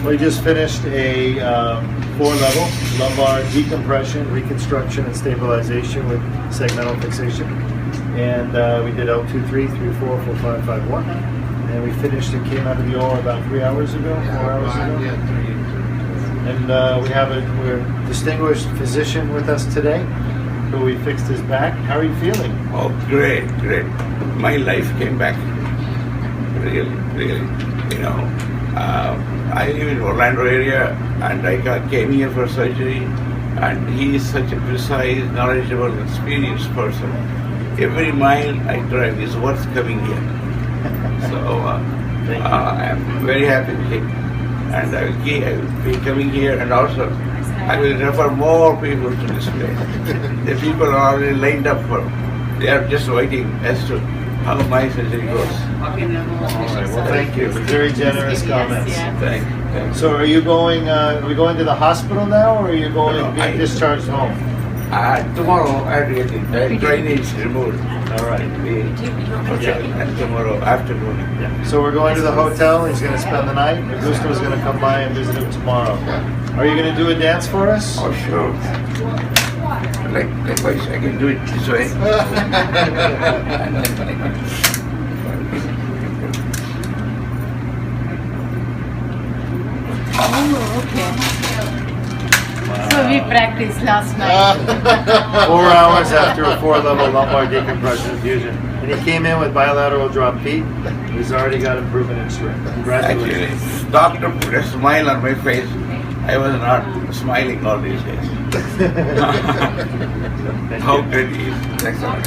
We just finished a 4-level lumbar decompression, reconstruction, and stabilization with segmental fixation. And we did L2, 3, 3, 4, 4, 5, 5, 1. And we finished and came out of the OR about 3 hours ago, 4 hours ago. And we have a distinguished physician with us today who we fixed his back. How are you feeling? Oh, great, great. My life came back. Really, really. You know, I live in Orlando area and I came here for surgery, and he is such a precise, knowledgeable, experienced person. Every mile I drive is worth coming here. So I'm very happy with him. And I will be coming here, and also I will refer more people to this place. The people are already lined up for, they are just waiting as to how my surgery goes. All right, well, thank you. Very generous comments. Thank you. So are you going, are we going to the hospital now, or are you going being discharged home? Tomorrow I will get the drainage removed. All right. And tomorrow afternoon. Yeah. So we're going to the hotel. He's going to spend the night. Augusto's going to come by and visit him tomorrow. Are you going to do a dance for us? Oh, sure. Likewise, I can do it this way. Oh, okay. So we practiced last night. 4 hours after a 4-level lumbar decompression fusion. And he came in with bilateral drop feet. He's already got improvement in strength. Congratulations. Actually, doctor put a smile on my face. I was not smiling all these days. How great he is. Excellent.